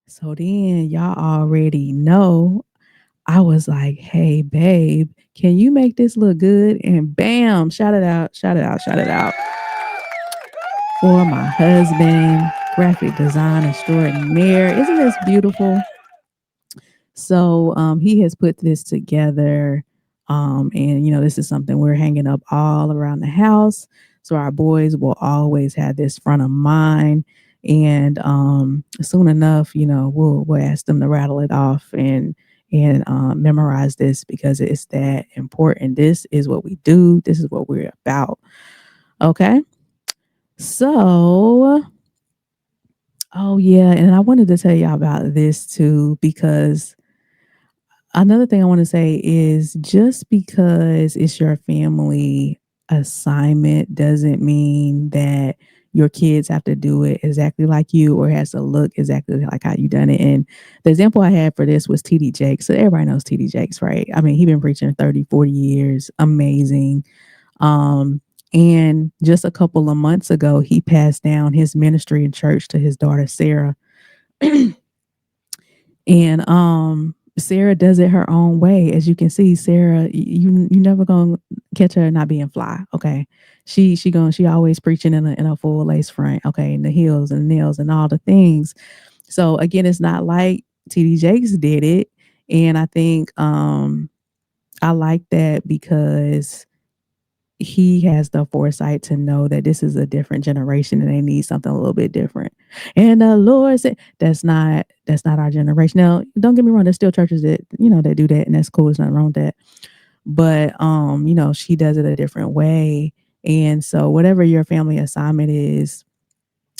So then y'all already know I was like, "Hey, babe, can you make this look good?" And bam, shout it out, shout it out, shout it out for my husband, graphic design extraordinaire. Isn't this beautiful? So he has put this together. And, this is something we're hanging up all around the house. So our boys will always have this front of mind. And soon enough, we'll ask them to rattle it off and memorize this because it's that important. This is what we do. This is what we're about. Okay. So, oh yeah, and I wanted to tell y'all about this too because another thing I want to say is just because it's your family assignment doesn't mean that your kids have to do it exactly like you or has to look exactly like how you done it. And the example I had for this was TD Jakes. So everybody knows TD Jakes, right? I mean, he's been preaching 30, 40 years. Amazing. Um, and just a couple of months ago, he passed down his ministry in church to his daughter, Sarah. And Sarah does it her own way. As you can see, Sarah, you never gonna catch her not being fly. Okay. She always preaching in a full lace front, okay, and the heels and the nails and all the things. So again, it's not like TD Jakes did it. And I think I like that because he has the foresight to know that this is a different generation and they need something a little bit different. And the Lord said, that's not our generation. Now, don't get me wrong, there's still churches that do that, and that's cool. There's nothing wrong with that. But she does it a different way. And so whatever your family assignment is,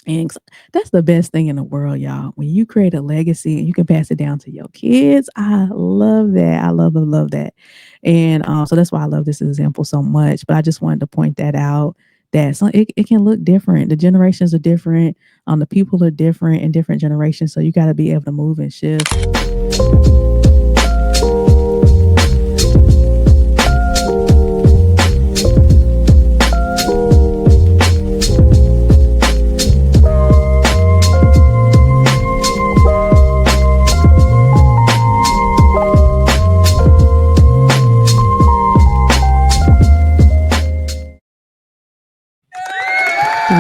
and that's the best thing in the world, y'all. When you create a legacy and you can pass it down to your kids, I love that. I love that. And so that's why I love this example so much. But I just wanted to point that out that it can look different. The generations are different. The people are different in different generations. So you got to be able to move and shift.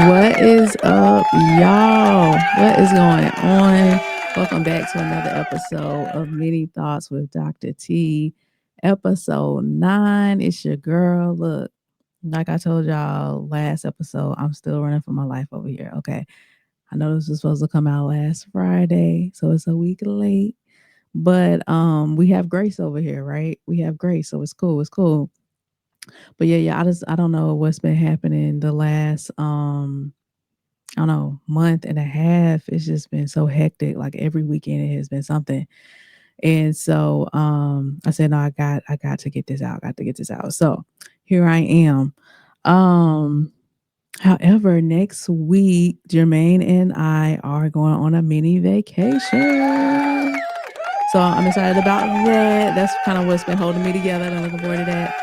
What is up, y'all? What is going on? Welcome back to another episode of Many Thoughts with Dr. T, episode 9. It's your girl. Look, like I told y'all last episode, I'm still running for my life over here. Okay. I know this was supposed to come out last Friday, so it's a week late. But we have grace over here, right? We have grace, so it's cool. It's cool. But yeah, I don't know what's been happening the last I don't know, month and a half. It's just been so hectic. Like every weekend it has been something. And so I said, no, I got to get this out. I got to get this out. So here I am. Um However, next week, Jermaine and I are going on a mini vacation. So I'm excited about that. That's kind of what's been holding me together. I'm looking forward to that.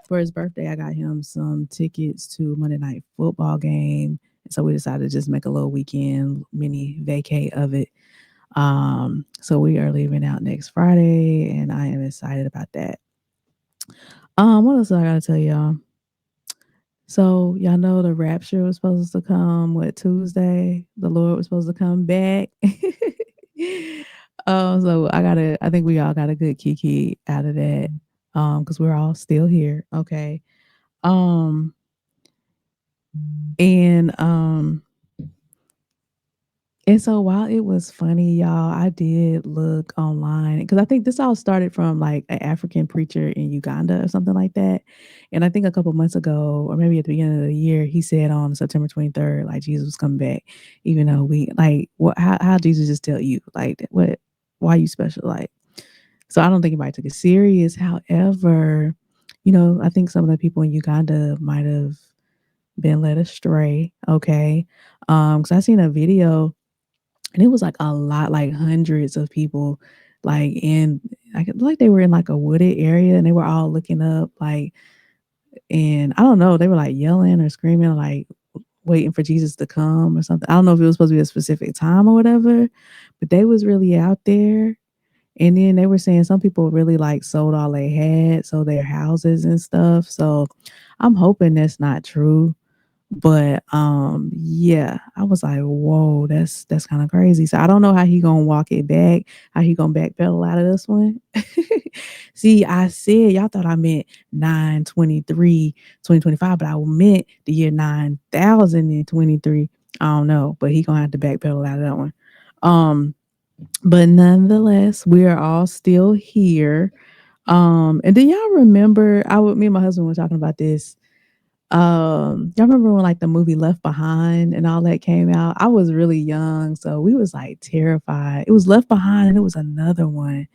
For his birthday, I got him some tickets to Monday Night Football game. So we decided to just make a little weekend mini vacay of it. So we are leaving out next Friday, and I am excited about that. What else I gotta tell y'all? So y'all know the rapture was supposed to come Tuesday. The Lord was supposed to come back. So I think we all got a good kiki out of that. Because we're all still here. Okay. Um, and and so while it was funny, y'all, I did look online because I think this all started from like an African preacher in Uganda or something like that. And I think a couple months ago, or maybe at the beginning of the year, he said on September 23rd, like Jesus was coming back, even though we like what how Jesus just tell you, like what why you special? Like, so I don't think anybody took it serious. However, I think some of the people in Uganda might have been led astray. Okay. Because I seen a video and it was like a lot, like hundreds of people, like in like they were in like a wooded area and they were all looking up, like, and I don't know, they were like yelling or screaming, like waiting for Jesus to come or something. I don't know if it was supposed to be a specific time or whatever, but they was really out there. And then they were saying some people really like sold all they had, sold their houses and stuff. So I'm hoping that's not true. But yeah, I was like, whoa, that's kind of crazy. So I don't know how he gonna walk it back, how he gonna backpedal out of this one. See, I said y'all thought I meant 9/23/2025, but I meant the year 9023. I don't know, but he gonna have to backpedal out of that one. Um, but nonetheless, we are all still here. And do y'all remember? Me and my husband were talking about this. Y'all remember when like the movie Left Behind and all that came out? I was really young, so we was like terrified. It was Left Behind and it was another one.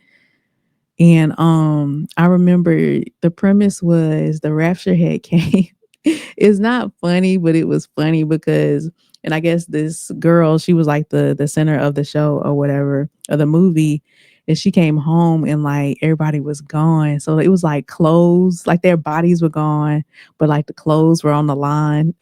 And I remember the premise was the rapture had came. It's not funny, but it was funny because and I guess this girl, she was like the center of the show or whatever, of the movie. And she came home and like everybody was gone. So it was like clothes, like their bodies were gone, but like the clothes were on the line.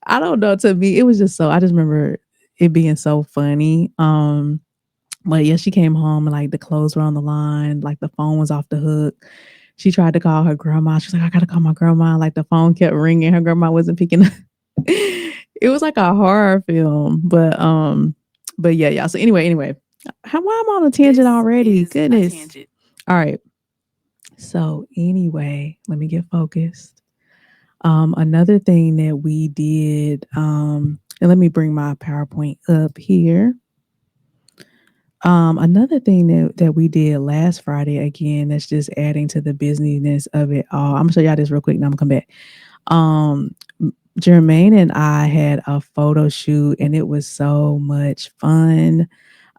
I don't know. To me, it was just so I just remember it being so funny. But yeah, she came home and like the clothes were on the line, like the phone was off the hook. She tried to call her grandma. She's like, I gotta call my grandma. Like the phone kept ringing. Her grandma wasn't picking up. It was like a horror film. But yeah, y'all. So anyway, why am I on a tangent already? Goodness. All right. So anyway, let me get focused. Another thing that we did, and let me bring my PowerPoint up here. Another thing that we did last Friday, again, that's just adding to the busyness of it all. I'm gonna show y'all this real quick, and I'm gonna come back. Um, Jermaine and I had a photo shoot, and it was so much fun.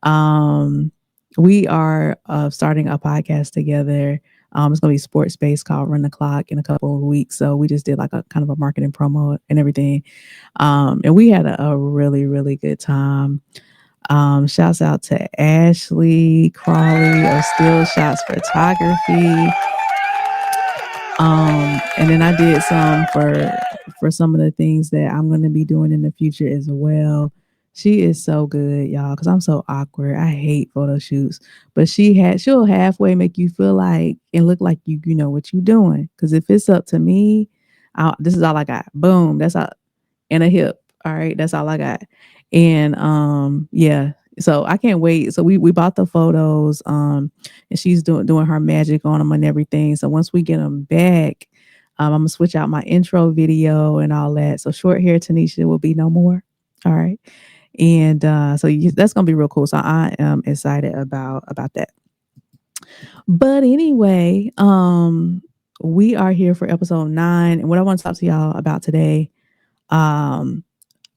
Um, we are starting a podcast together. It's gonna be sports based called Run the Clock in a couple of weeks. So we just did like a kind of a marketing promo and everything. And we had a really, really good time. Shouts out to Ashley Crawley of Still Shots Photography. And then I did some for some of the things that I'm going to be doing in the future as well. She is so good, y'all, because I'm so awkward. I hate photo shoots, but she'll halfway make you feel like and look like you know what you're doing. Because if it's up to me, this is all I got. Boom, that's all, and a hip. All right, that's all I got. And yeah, so I can't wait. So we bought the photos, and she's doing her magic on them and everything. So once we get them back, I'm gonna switch out my intro video and all that. So short hair Tanisha will be no more. All right, and that's gonna be real cool. So I am excited about that. But anyway, we are here for episode 9, and what I want to talk to y'all about today. Um,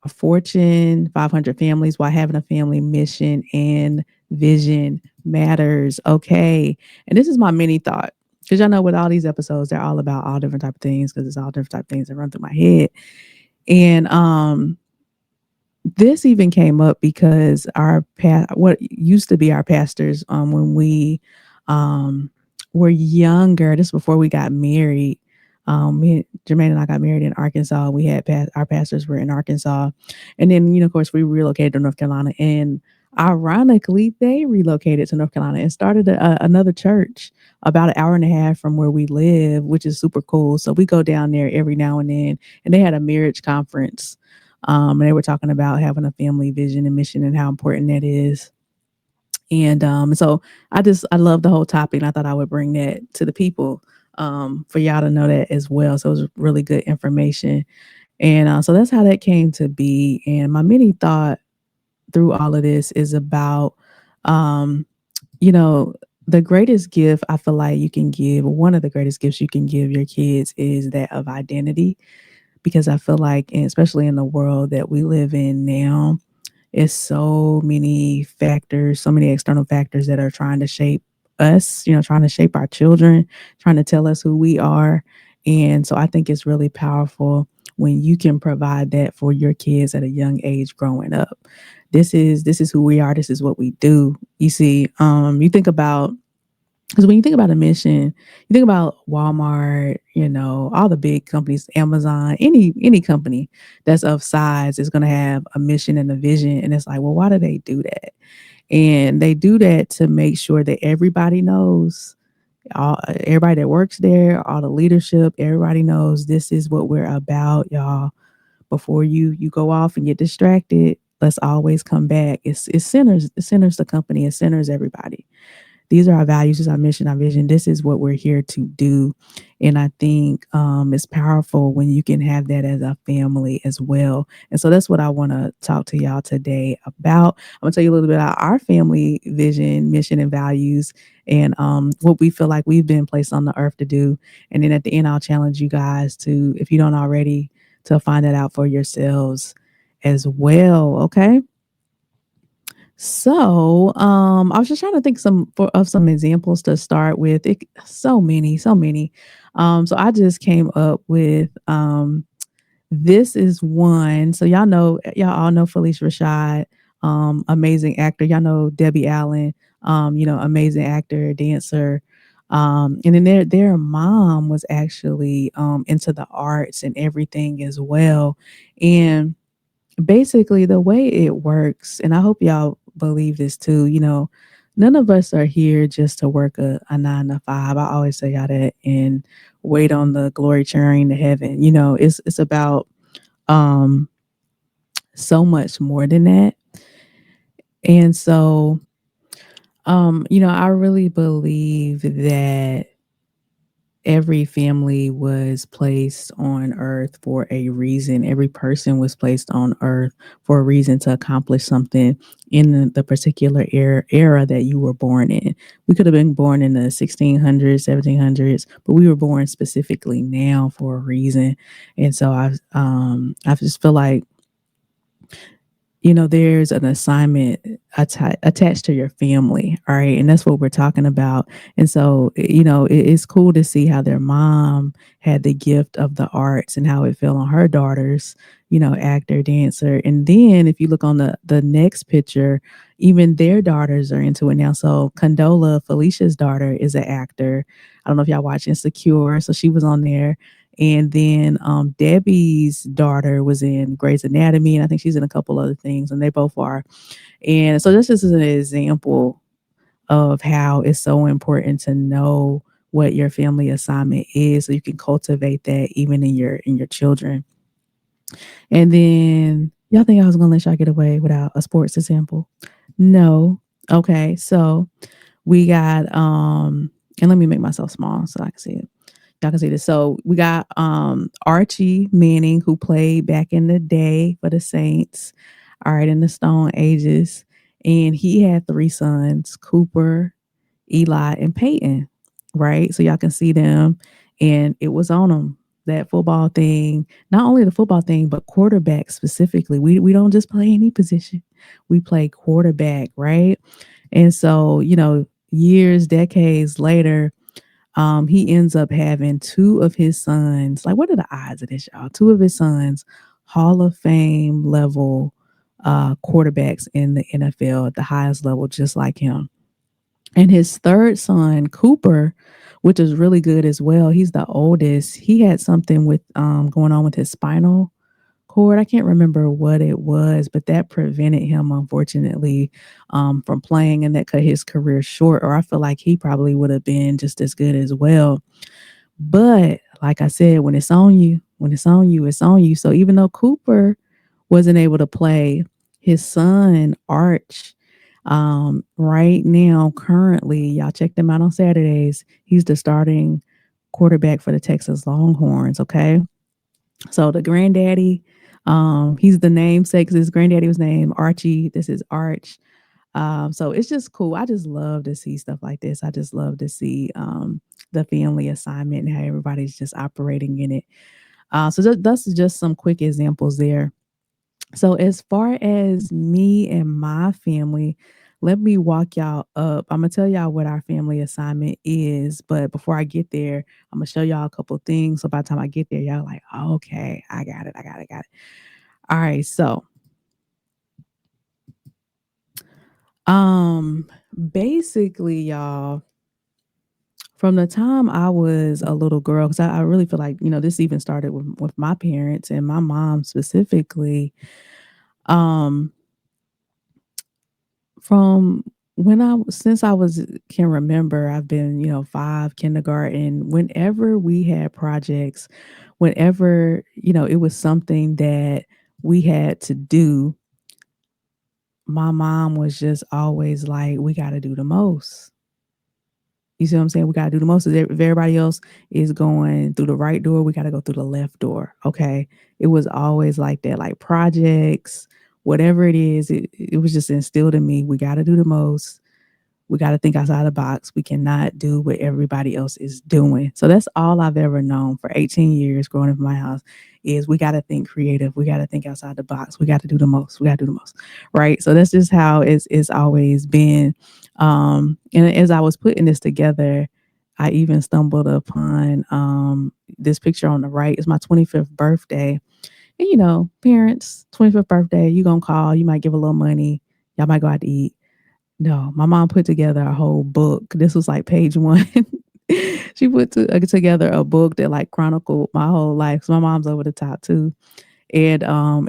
Fortune 500 families, why having a family mission and vision matters. Okay. And this is my mini thought. Because y'all know with all these episodes, they're all about all different type of things because it's all different type of things that run through my head. And this even came up because what used to be our pastors when we were younger, this before we got married. Jermaine and I got married in Arkansas. We had our pastors were in Arkansas, and then of course we relocated to North Carolina. And ironically, they relocated to North Carolina and started another church about an hour and a half from where we live, which is super cool. So we go down there every now and then, and they had a marriage conference. And they were talking about having a family vision and mission and how important that is. And so I love the whole topic, and I thought I would bring that to the people for y'all to know that as well. So it was really good information. And so that's how that came to be. And my mini thought through all of this is about, um, you know, the greatest gift I feel like you can give, one of the greatest gifts you can give your kids is that of identity. Because I feel like, and especially in the world that we live in now, it's so many factors, so many external factors that are trying to shape us, trying to shape our children, trying to tell us who we are. And so I think it's really powerful when you can provide that for your kids at a young age growing up. This is who we are. This is what we do. You see, you think about Because when you think about a mission, you think about Walmart, all the big companies, Amazon, any company that's of size is going to have a mission and a vision. And it's like, well, why do they do that? And they do that to make sure that everybody knows, everybody that works there, all the leadership, everybody knows this is what we're about, y'all. Before you go off and get distracted, let's always come back. It centers the company, it centers everybody. These are our values, this is our mission, our vision. This is what we're here to do. And I think it's powerful when you can have that as a family as well. And so that's what I want to talk to y'all today about. I'm going to tell you a little bit about our family vision, mission, and values, and what we feel like we've been placed on the earth to do. And then at the end, I'll challenge you guys to, if you don't already, to find it out for yourselves as well. Okay. So, I was just trying to think of some examples to start with. So many, so many. So I just came up with this is one. So y'all all know Felicia Rashad, amazing actor. Y'all know Debbie Allen, amazing actor, dancer. And then their mom was actually into the arts and everything as well. And basically the way it works, and I hope y'all believe this too, none of us are here just to work a 9 to 5. I always say y'all that and wait on the glory train to heaven. It's about um so much more than that. And so I really believe that every family was placed on earth for a reason. Every person was placed on earth for a reason to accomplish something in the particular era that you were born in. We could have been born in the 1600s, 1700s, but we were born specifically now for a reason. And so I just feel like there's an assignment attached to your family. All right. And that's what we're talking about. And so, it's cool to see how their mom had the gift of the arts and how it fell on her daughters, actor, dancer. And then if you look on the next picture, even their daughters are into it now. So Condola, Felicia's daughter, is an actor. I don't know if y'all watch Insecure. So she was on there. And then Debbie's daughter was in Grey's Anatomy, and I think she's in a couple other things, and they both are. And so this just is an example of how it's so important to know what your family assignment is, so you can cultivate that even in your children. And then y'all think I was gonna let y'all get away without a sports example? No. Okay, so we got and let me make myself small so I can see it. Y'all can see this. So we got Archie Manning, who played back in the day for the Saints, all right, in the Stone Ages. And he had three sons, Cooper, Eli, and Peyton, right? So y'all can see them. And it was on them, that football thing, not only the football thing, but quarterback specifically. We don't just play any position. We play quarterback, right? And so, years, decades later, he ends up having two of his sons. Like, what are the odds of this, y'all? Two of his sons, Hall of Fame level quarterbacks in the NFL at the highest level, just like him. And his third son, Cooper, which is really good as well. He's the oldest. He had something with going on with his spinal cord. I can't remember what it was, but that prevented him, unfortunately, from playing, and that cut his career short. Or I feel like he probably would have been just as good as well. But like I said, when it's on you, when it's on you, it's on you. So even though Cooper wasn't able to play, his son Arch, right now, currently, y'all check them out on Saturdays. He's the starting quarterback for the Texas Longhorns. Okay, so the granddaddy, he's the namesake. 'Cause his granddaddy was named Archie. This is Arch. So it's just cool. I just love to see stuff like this. I just love to see the family assignment and how everybody's just operating in it. So that's just some quick examples there. So as far as me and my family, let me walk y'all up. I'm gonna tell y'all what our family assignment is, but before I get there, I'm gonna show y'all a couple things. So by the time I get there, y'all like, okay, I got it, I got it, got it. All right, so um basically, y'all, From the time I was a little girl, because I really feel like, this even started with my parents and my mom specifically. Um, from since I was can remember, I've been, 5, kindergarten, whenever we had projects, whenever, it was something that we had to do, my mom was just always like, we got to do the most. You see what I'm saying? We got to do the most. If everybody else is going through the right door, we got to go through the left door. Okay. It was always like that, like projects, whatever it is, it was just instilled in me. We got to do the most. We got to think outside the box. We cannot do what everybody else is doing. So that's all I've ever known for 18 years growing up in my house is we got to think creative. We got to think outside the box. We got to do the most. We got to do the most. Right. So that's just how it's always been. And as I was putting this together, I even stumbled upon this picture on the right. It's my 25th birthday. And, parents, 25th birthday, you going to call, you might give a little money. Y'all might go out to eat. No, my mom put together a whole book. This was like page one. She put together a book that like chronicled my whole life. So my mom's over the top too, and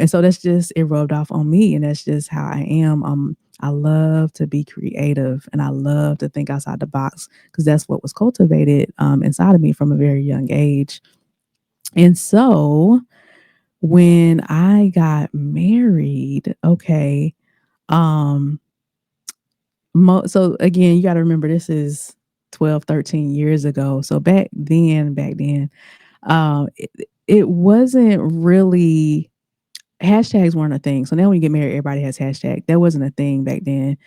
so that's just it rubbed off on me, and that's just how I am. I love to be creative, and I love to think outside the box because that's what was cultivated inside of me from a very young age. And so when I got married, okay, um so again, you gotta remember this is 12, 13 years ago. So back then, it wasn't really hashtags weren't a thing. So now when you get married, everybody has hashtag. That wasn't a thing back then.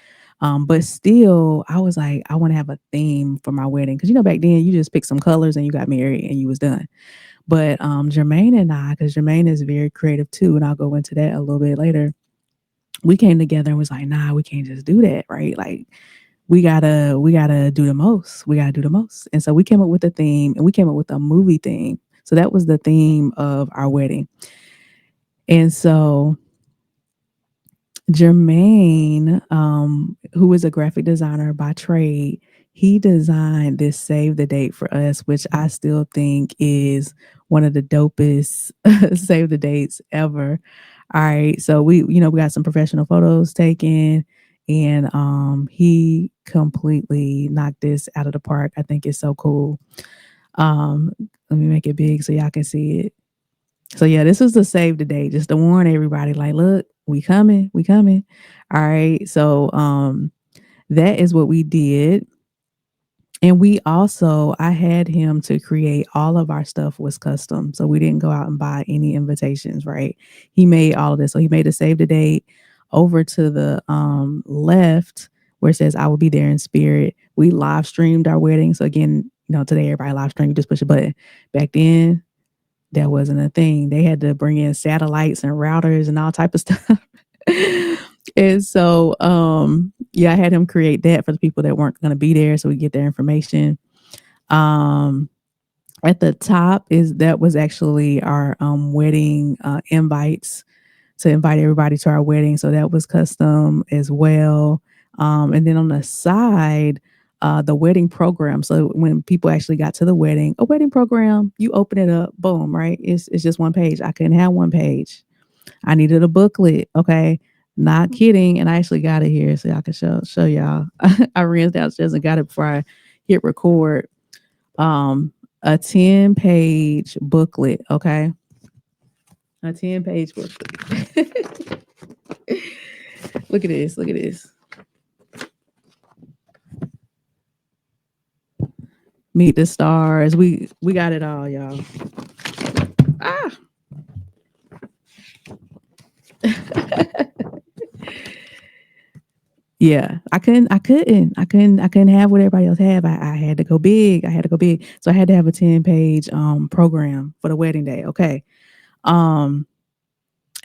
But still, I was like, I want to have a theme for my wedding. Cause back then you just pick some colors and you got married and you was done. But Jermaine and I, because Jermaine is very creative too, and I'll go into that a little bit later. We came together and was like, nah, we can't just do that, right? Like we gotta do the most. We gotta do the most. And so we came up with a theme and we came up with a movie theme. So that was the theme of our wedding. And so Jermaine, who is a graphic designer by trade, he designed this save the date for us, which I still think is one of the dopest save the dates ever. All right. So we got some professional photos taken, and he completely knocked this out of the park. I think it's so cool. Um, Let me make it big so y'all can see it. So yeah, this was the save the date, just to warn everybody, like, look, we coming, we coming. All right. So that is what we did. And we also, I had him to create all of our stuff was custom. So we didn't go out and buy any invitations, right? He made all of this. So he made a save the date over to the left where it says I will be there in spirit. We live streamed our wedding. So again, today everybody live stream, you just push a button. Back then, that wasn't a thing. They had to bring in satellites and routers and all type of stuff. And so yeah, I had him create that for the people that weren't going to be there so we get their information. Um at the top is that was actually our wedding invites to invite everybody to our wedding. So that was custom as well. And then on the side, the wedding program. So when people actually got to the wedding, a wedding program, you open it up, boom, right? It's just one page. I couldn't have one page. I needed a booklet. Okay. Not kidding. And I actually got it here so I can show y'all. I ran downstairs and got it before I hit record. A 10-page booklet. Okay. A 10-page booklet. Look at this. Look at this. Meet the stars. We got it all, y'all. Ah. Yeah, I couldn't have what everybody else have. I had to go big. I had to go big. So I had to have a 10-page program for the wedding day. Okay. Um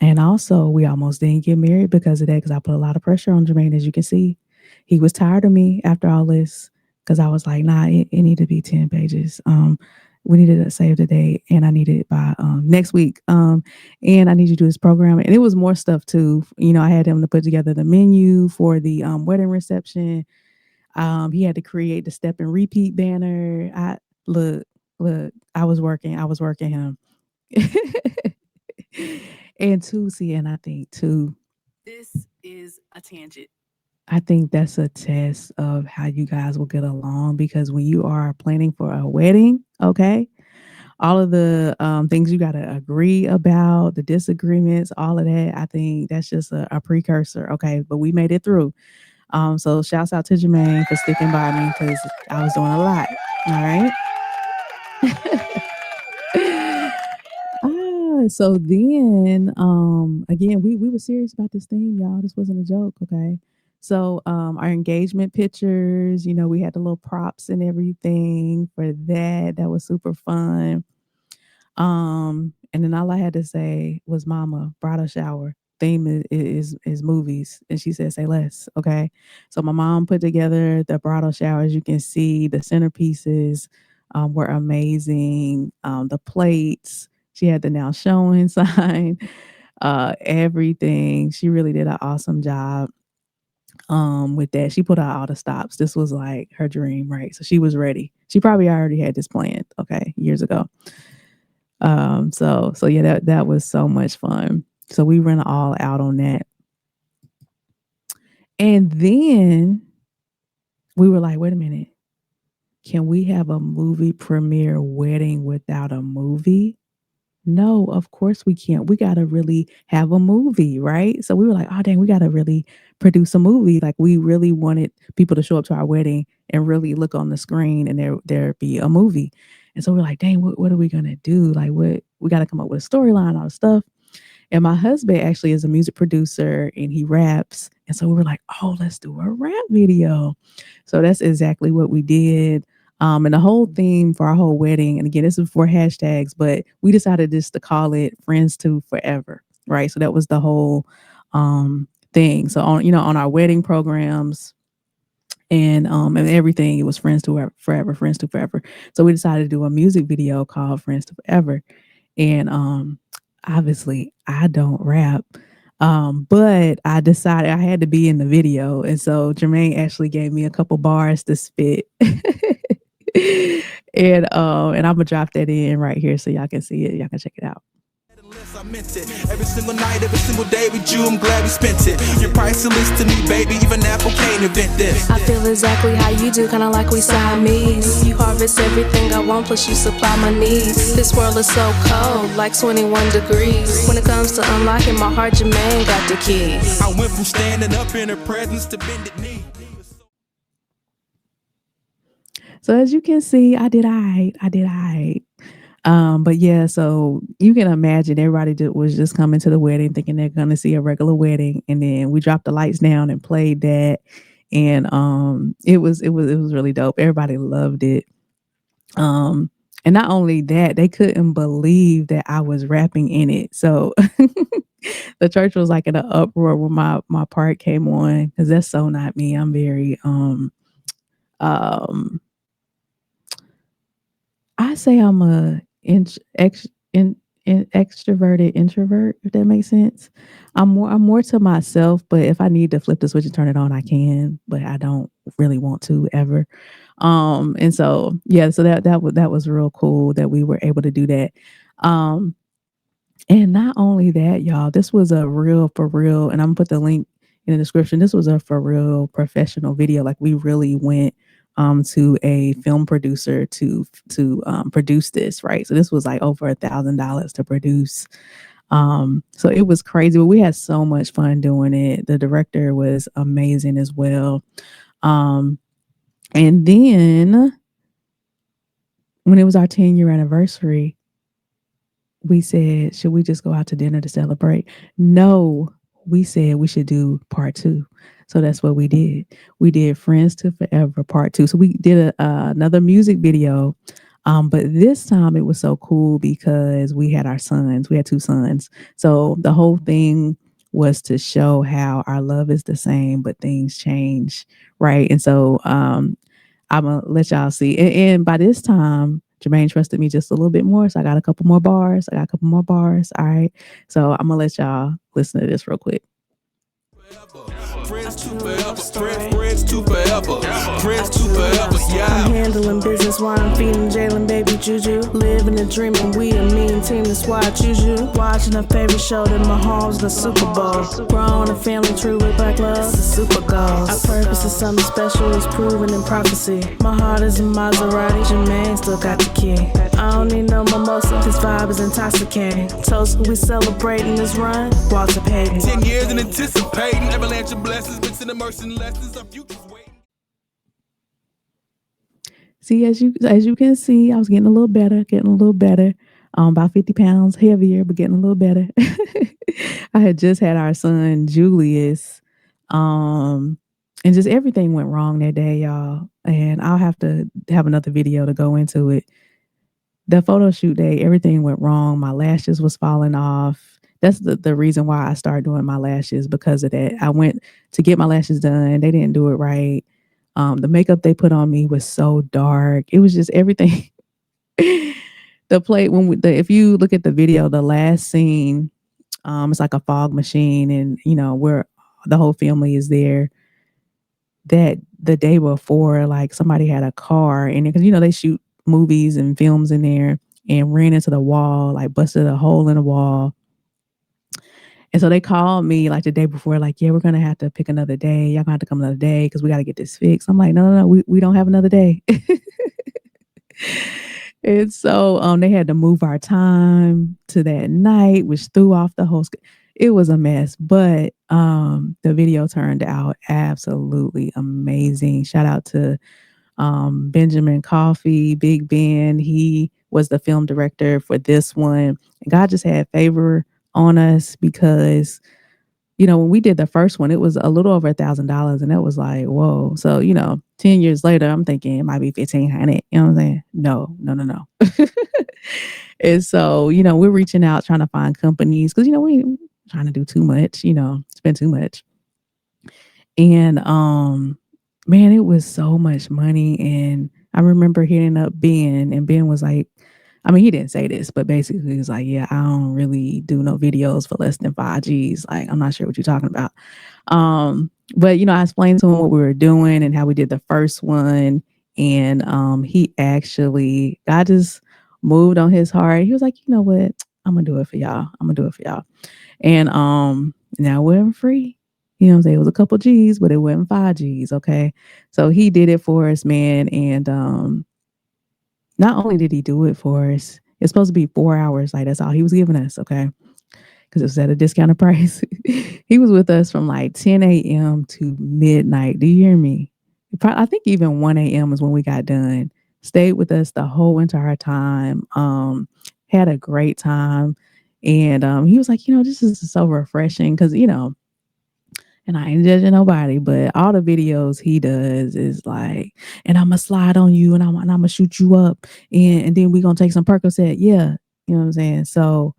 And also, we almost didn't get married because of that, because I put a lot of pressure on Jermaine, as you can see. He was tired of me after all this because I was like, nah, it needed to be 10 pages. We needed to save the date, and I need it by next week. And I need you to do this program. And it was more stuff too. I had him to put together the menu for the wedding reception. He had to create the step and repeat banner. Look, look, I was working him. And two, see, and I think too, this is a tangent. I think that's a test of how you guys will get along because when you are planning for a wedding, okay, all of the things you got to agree about, the disagreements, all of that, I think that's just a precursor. Okay, but we made it through. So shouts out to Jermaine for sticking by me because I was doing a lot. All right. So then again, we were serious about this thing, y'all. This wasn't a joke, okay? So our engagement pictures, we had the little props and everything for that. That was super fun. And then all I had to say was mama, bridal shower. Theme is movies. And she said, say less. Okay. So my mom put together the bridal shower. As you can see, the centerpieces were amazing. The plates, she had the now showing sign, everything. She really did an awesome job with that. She put out all the stops. This was like her dream, right? So she was ready. She probably already had this planned, okay, years ago. So yeah, that was so much fun. So we went all out on that. And then we were like, wait a minute, can we have a movie premiere wedding without a movie? No, of course we can't. We gotta really have a movie, right? So we were like, oh dang, we gotta really produce a movie. Like we really wanted people to show up to our wedding and really look on the screen and there be a movie. And so we're like, dang, what are we gonna do? Like what we gotta come up with a storyline, all the stuff. And my husband actually is a music producer and he raps. And so we were like, oh, let's do a rap video. So that's exactly what we did. And the whole theme for our whole wedding, and again, this is for hashtags, but we decided just to call it Friends to Forever, right? So that was the whole thing. So on our wedding programs and everything, it was Friends to Forever, Friends to Forever. So we decided to do a music video called Friends to Forever. And obviously I don't rap. But I decided I had to be in the video. And so Jermaine actually gave me a couple bars to spit. And I'm gonna drop that in right here so y'all can see it. Y'all can check it out. I meant it. Every single night, every single day with you, I'm glad we spent it. You're priceless to me, baby, even Apple can't invent this. I feel exactly how you do, kinda like we Siamese. You harvest everything I want, plus you supply my needs. This world is so cold, like 21 degrees. When it comes to unlocking my heart, Jermaine got the keys. I went from standing up in her presence to bended knee. So as you can see, I did all right. But yeah, so you can imagine everybody was just coming to the wedding thinking they're gonna see a regular wedding, and then we dropped the lights down and played that, and it was really dope. Everybody loved it. And not only that, they couldn't believe that I was rapping in it. So the church was like in an uproar when my part came on because that's so not me. I'm very um I say I'm a extroverted introvert, if that makes sense. I'm more to myself, but if I need to flip the switch and turn it on, I can, but I don't really want to ever. And so yeah, so that was real cool that we were able to do that. Um, and not only that, y'all, this was a real for real, and I'm gonna put the link in the description. This was a for real professional video. Like we really went to a film producer to produce this, right? So this was like over $1,000 to produce. So it was crazy, but we had so much fun doing it. The director was amazing as well. Um, and then when it was our 10-year anniversary, we said, should we just go out to dinner to celebrate? No, we said we should do part two. So that's what we did. We did Friends to Forever part two. So we did another music video. But this time it was so cool because we had our sons. We had two sons. So the whole thing was to show how our love is the same, but things change, right? And so I'm gonna let y'all see. And by this time, Jermaine trusted me just a little bit more. So I got a couple more bars. All right. So I'm gonna let y'all listen to this real quick. Friends to forever, friends to forever, doing business while I'm feeding Jalen baby juju. Living a dream and we a mean team, that's why I choose you. Watching a favorite show that Mahomes the Super Bowl. Growing a family true with black love, the Super Goals. Our purpose is something special, it's proven in prophecy. My heart is a Maserati, Jermaine still got the key. I don't need no mimosa, this vibe is intoxicating. Toast, we celebrating this run, Walter Payton. 10 years in anticipating avalanche of blessings, mixing immersion lessons, our future's waiting. See, as you can see, I was getting a little better, getting a little better. About 50 pounds heavier, but getting a little better. I had just had our son Julius, um, and just everything went wrong that day, y'all. And I'll have to have another video to go into it. The photo shoot day, everything went wrong. My lashes was falling off. That's the reason why I started doing my lashes, because of that. I went to get my lashes done. They didn't do it right. The makeup they put on me was so dark. It was just everything. The plate if you look at the video, the last scene, it's like a fog machine, and where the whole family is there. That the day before, like somebody had a car in it, because they shoot movies and films in there, and ran into the wall, like busted a hole in the wall. And so they called me like the day before, like, yeah, we're gonna have to pick another day. Y'all gonna have to come another day because we got to get this fixed. I'm like, no, no, no, we don't have another day. And so they had to move our time to that night, which threw off the whole. It was a mess, but the video turned out absolutely amazing. Shout out to Benjamin Coffee, Big Ben. He was the film director for this one. And God just had favor on us because, when we did the first one, it was a little over $1,000, and that was like, whoa. So, 10 years later, I'm thinking it might be 1,500. You know what I'm saying? No, no, no, no. And so, we're reaching out, trying to find companies because, we trying to do too much, spend too much. And man, it was so much money. And I remember hitting up Ben, and Ben was like, I mean, he didn't say this, but basically he was like, yeah, I don't really do no videos for less than 5 Gs. Like, I'm not sure what you're talking about. But I explained to him what we were doing and how we did the first one. And he actually, God just moved on his heart. He was like, you know what? I'm gonna do it for y'all. I'm gonna do it for y'all. And now we're free. You know what I'm saying? It was a couple G's, but it wasn't 5 G's. Okay. So he did it for us, man. And not only did he do it for us, it's supposed to be 4 hours. Like, that's all he was giving us. Okay. Because it was at a discounted price. He was with us from like 10 a.m. to midnight. Do you hear me? I think even 1 a.m. is when we got done. Stayed with us the whole entire time. Had a great time. And he was like, this is so refreshing because, and I ain't judging nobody, but all the videos he does is like, and I'm gonna slide on you, and I'm gonna shoot you up, and then we gonna take some Percocet. Yeah, you know what I'm saying. So,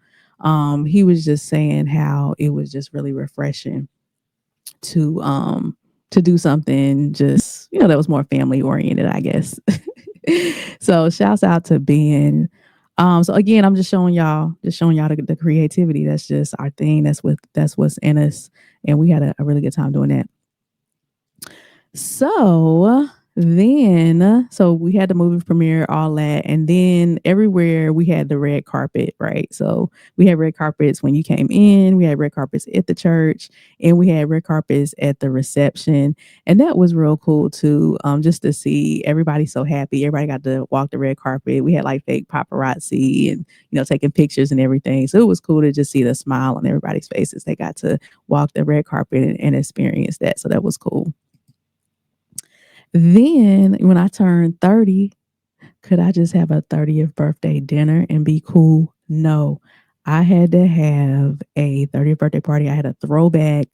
he was just saying how it was just really refreshing to do something just that was more family oriented, I guess. So, shouts out to Ben. So again, I'm just showing y'all the creativity. That's just our thing. That's what's in us. And we had a really good time doing that. So we had the movie premiere, all that, and then everywhere we had the red carpet, right? So we had red carpets when you came in, we had red carpets at the church, and we had red carpets at the reception, and that was real cool too. Just to see everybody so happy, everybody got to walk the red carpet. We had like fake paparazzi and taking pictures and everything, so it was cool to just see the smile on everybody's faces. They got to walk the red carpet and experience that, so that was cool. Then when I turned 30, could I just have a 30th birthday dinner and be cool? No, I had to have a 30th birthday party. I had a throwback,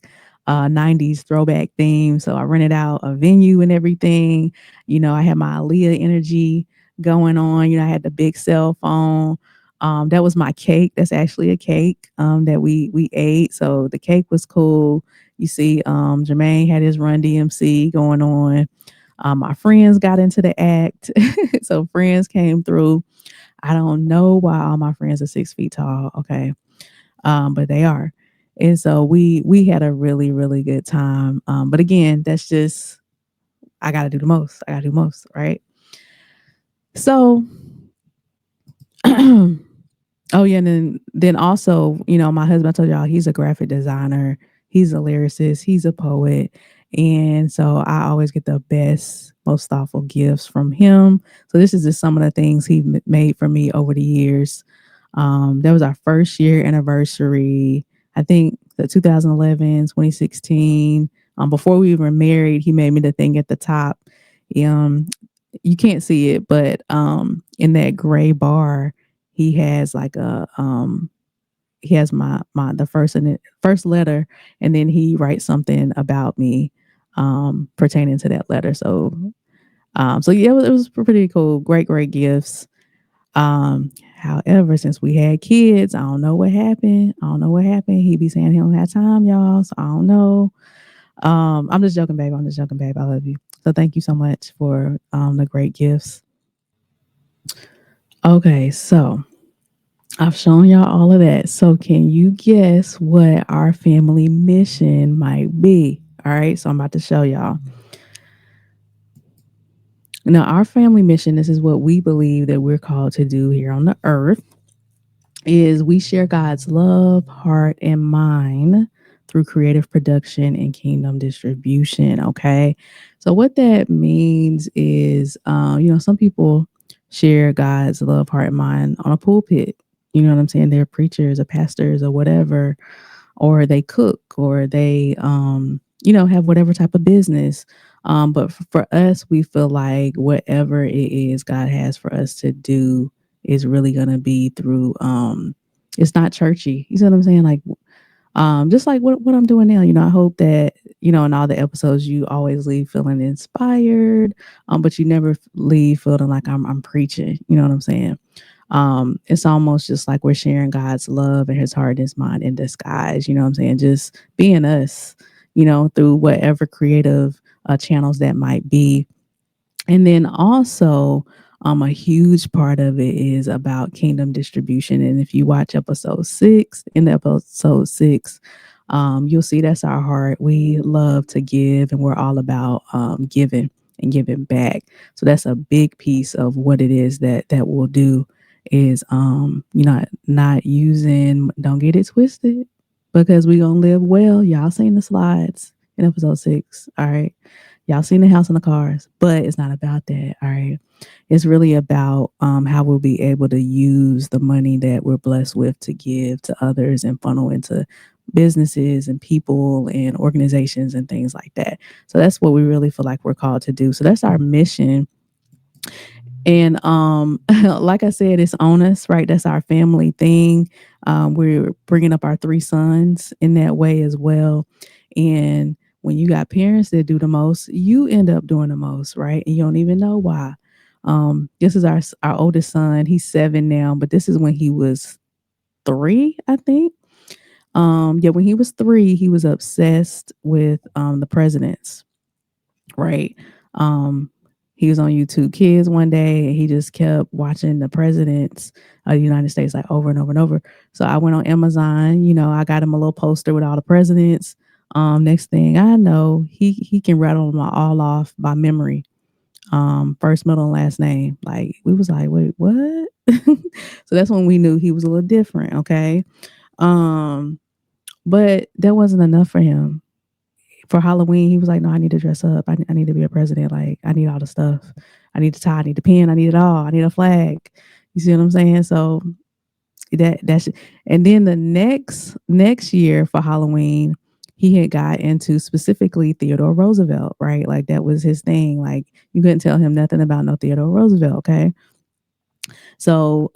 90s throwback theme. So I rented out a venue and everything. I had my Aaliyah energy going on. I had the big cell phone. That was my cake. That's actually a cake that we ate. So the cake was cool. You see, Jermaine had his Run DMC going on. My friends got into the act. So friends came through. I don't know why all my friends are 6 feet tall. Okay. But they are. And so we had a really, really good time. But again, that's just, I got to do the most. I got to do most. Right. So oh yeah, and then also, my husband, I told y'all he's a graphic designer, he's a lyricist, he's a poet, and so I always get the best, most thoughtful gifts from him. So this is just some of the things he made for me over the years. That was our first year anniversary. I think the 2011, 2016. Before we were married, he made me the thing at the top. Um, you can't see it, but in that gray bar he has like he has my the first letter, and then he writes something about me pertaining to that letter. So yeah, it was pretty cool. Great gifts. However, since we had kids, I don't know what happened. I don't know what happened. He be saying he don't have time, y'all. So I don't know. I'm just joking, babe. I'm just joking, babe. I love you. So thank you so much for the great gifts. Okay, so I've shown y'all all of that. So can you guess what our family mission might be? All right, so I'm about to show y'all. Now, our family mission, this is what we believe that we're called to do here on the earth, is we share God's love, heart, and mind through creative production and kingdom distribution. Okay. So, what that means is, some people share God's love, heart, and mind on a pulpit. You know what I'm saying? They're preachers or pastors or whatever, or they cook, or they, have whatever type of business. But for us, we feel like whatever it is God has for us to do is really going to be through, it's not churchy. You see what I'm saying? Like, just like what I'm doing now, I hope that, in all the episodes, you always leave feeling inspired, but you never leave feeling like I'm preaching. You know what I'm saying? It's almost just like we're sharing God's love and his heart and his mind in disguise. You know what I'm saying? Just being us, through whatever creative channels that might be. And then also, a huge part of it is about kingdom distribution. And if you watch episode 6, in episode 6, you'll see that's our heart. We love to give, and we're all about giving and giving back. So that's a big piece of what it is that we'll do. Is not using. Don't get it twisted, because we gonna live well. Y'all seen the slides in episode 6. All right. Y'all seen the house and the cars, but it's not about that. All right. It's really about how we'll be able to use the money that we're blessed with to give to others and funnel into businesses and people and organizations and things like that. So that's what we really feel like we're called to do. So that's our mission. And like I said, it's on us, right? That's our family thing. We're bringing up our 3 sons in that way as well. And when you got parents that do the most, you end up doing the most, right? And you don't even know why. This is our oldest son. He's 7 now, but this is when he was 3, I think. Yeah, when he was 3, he was obsessed with the presidents, right? Um, he was on YouTube Kids one day, and he just kept watching the presidents of the United States like over and over and over. So I went on Amazon, I got him a little poster with all the presidents. Next thing I know, he can rattle them all off by memory. First, middle, and last name. Like, we was like, wait, what? So that's when we knew he was a little different. Okay. Um, but that wasn't enough for him. For Halloween, he was like, "No, I need to dress up. I need to be a president. Like, I need all the stuff. I need the tie. I need the pen. I need it all. I need a flag." You see what I'm saying? So that's and then the next year for Halloween, he had got into specifically Theodore Roosevelt, right? Like, that was his thing. Like, you couldn't tell him nothing about no Theodore Roosevelt. Okay. So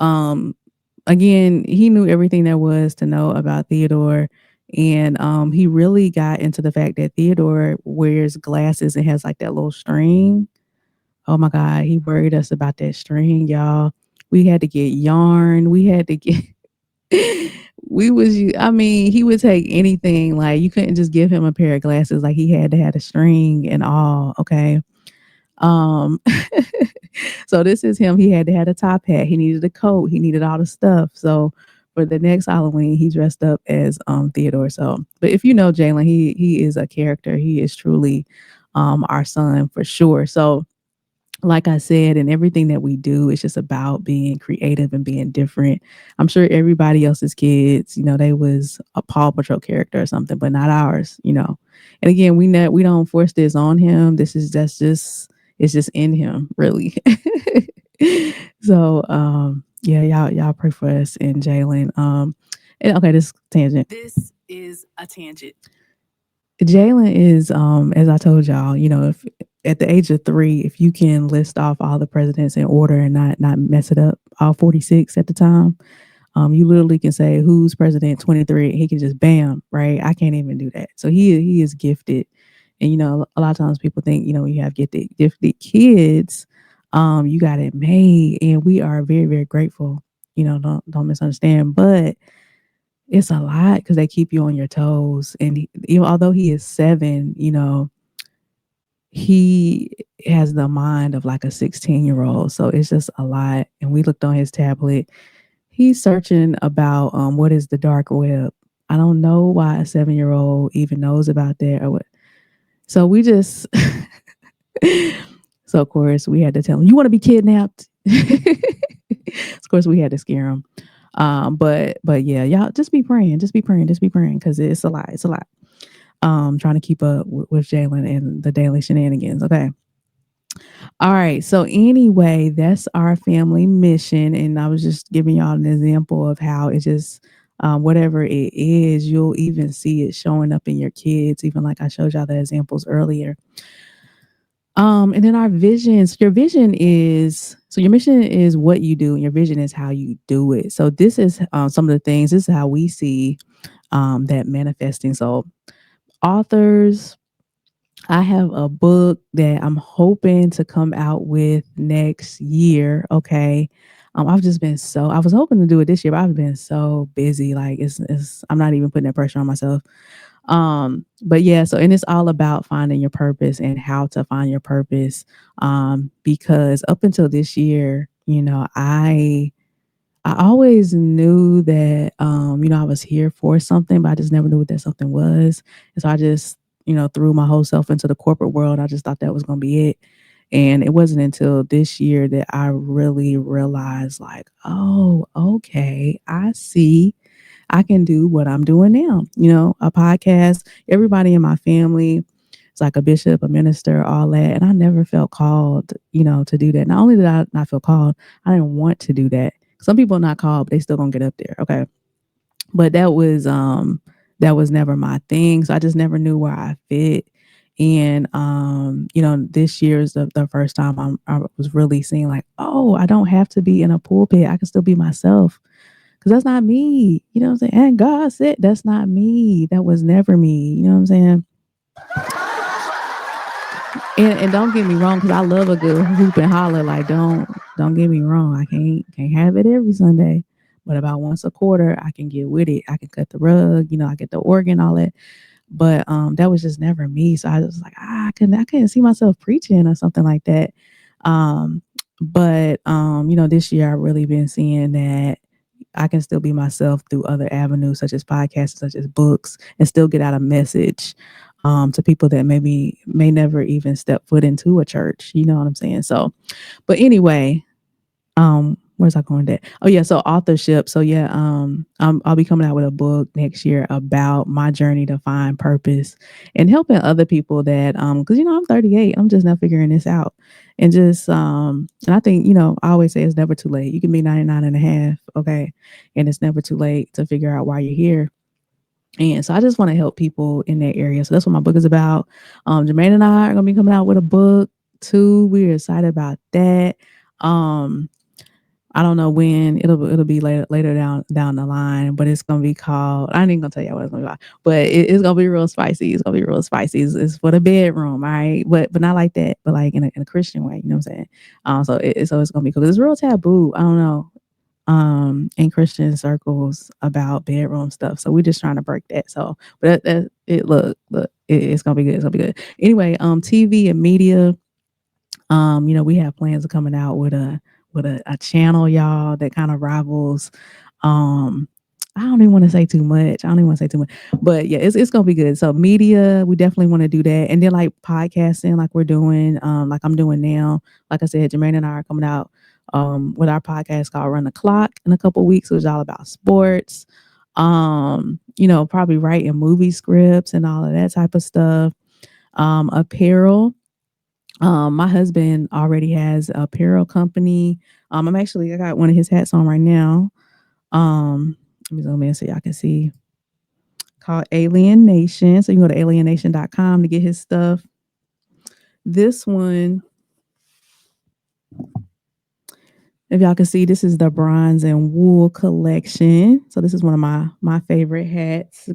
again, he knew everything there was to know about Theodore. And he really got into the fact that Theodore wears glasses and has like that little string. Oh my God, he worried us about that string, y'all. We had to get yarn. We had to get I mean, he would take anything. Like, you couldn't just give him a pair of glasses. Like, he had to have a string and all. Okay. Um so this is him. He had to have a top hat. He needed a coat. He needed all the stuff. So for the next Halloween, he dressed up as Theodore. So, but if you know Jalen, he is a character. He is truly our son for sure. So like I said, and everything that we do is just about being creative and being different. I'm sure everybody else's kids, they was a Paw Patrol character or something, but not ours. And again, we don't force this on him. That's just it's just in him, really. So yeah, y'all pray for us and Jalen. And okay, this tangent. This is a tangent. Jalen is, as I told y'all, if at the age of 3, if you can list off all the presidents in order and not mess it up, all 46 at the time, you literally can say who's president 23. He can just bam, right? I can't even do that. So he is gifted, and a lot of times people think when you have gifted kids, you got it made, and we are very very grateful. Don't misunderstand, but it's a lot because they keep you on your toes. And although he is 7, he has the mind of like a 16-year-old. So it's just a lot. And we looked on his tablet. He's searching about what is the dark web. I don't know why a 7-year-old even knows about that or what. So we just, so of course we had to tell him, you want to be kidnapped? Of course we had to scare him. But yeah, y'all just be praying, just be praying because it's a lot. It's a lot. Trying to keep up with Jalen and the daily shenanigans. Okay. All right. So anyway, that's our family mission, and I was just giving y'all an example of how it just whatever it is, you'll even see it showing up in your kids, even like I showed y'all the examples earlier. And then our visions, your vision is so your mission is what you do, and your vision is how you do it. So this is some of the things. This is how we see that manifesting. So authors, I have a book that I'm hoping to come out with next year. Okay. I've just been I was hoping to do it this year, but I've been so busy. Like I'm not even putting that pressure on myself. But yeah, so, and it's all about finding your purpose and how to find your purpose. Because up until this year, I always knew that, I was here for something, but I just never knew what that something was. And so I just, threw my whole self into the corporate world. I just thought that was going to be it. And it wasn't until this year that I really realized, like, oh, okay, I see. I can do what I'm doing now, a podcast. Everybody in my family is like a bishop, a minister, all that. And I never felt called, to do that. Not only did I not feel called, I didn't want to do that. Some people are not called, but they still gonna get up there. Okay. But that was never my thing. So I just never knew where I fit. And this year is the first time I was really seeing like, oh, I don't have to be in a pulpit. I can still be myself. Cause that's not me. You know what I'm saying? And God said that's not me. That was never me. You know what I'm saying? And don't get me wrong, because I love a good hoop and holler. Like don't get me wrong. I can't have it every Sunday. But about once a quarter, I can get with it. I can cut the rug, I get the organ, all that. But that was just never me. So I was like, I couldn't see myself preaching or something like that. Um, but this year I really been seeing that I can still be myself through other avenues such as podcasts, such as books, and still get out a message to people that maybe may never even step foot into a church. You know what I'm saying? So, but anyway, where's I going with that? Oh yeah, so authorship. So yeah, I'll be coming out with a book next year about my journey to find purpose and helping other people that because I'm 38, I'm just now figuring this out. And just and I think, I always say it's never too late. You can be 99 and a half, okay? And it's never too late to figure out why you're here. And so I just want to help people in that area. So that's what my book is about. Jermaine and I are gonna be coming out with a book too. We're excited about that. Um, I don't know when it'll be later down the line, but it's gonna be called. I ain't even gonna tell you what it's gonna be called, but it's gonna be real spicy. It's gonna be real spicy. It's for the bedroom, all right? But not like that, but like in a Christian way. You know what I'm saying? So it's gonna be cool. It's real taboo. I don't know. In Christian circles about bedroom stuff. So we're just trying to break that. So, but it look, it's gonna be good. It's gonna be good. Anyway, TV and media. We have plans of coming out with a channel, y'all, that kind of rivals. Um, I don't even want to say too much. I don't even want to say too much. But yeah, it's gonna be good. So media, we definitely want to do that. And then like podcasting, like we're doing, like I'm doing now. Like I said, Jermaine and I are coming out with our podcast called Run the Clock in a couple weeks, which is all about sports. Probably writing movie scripts and all of that type of stuff. Apparel. My husband already has a apparel company. I got one of his hats on right now. Let me zoom in so y'all can see. Called Alien Nation. So you can go to aliennation.com to get his stuff. This one, if y'all can see, this is the bronze and wool collection. So this is one of my favorite hats.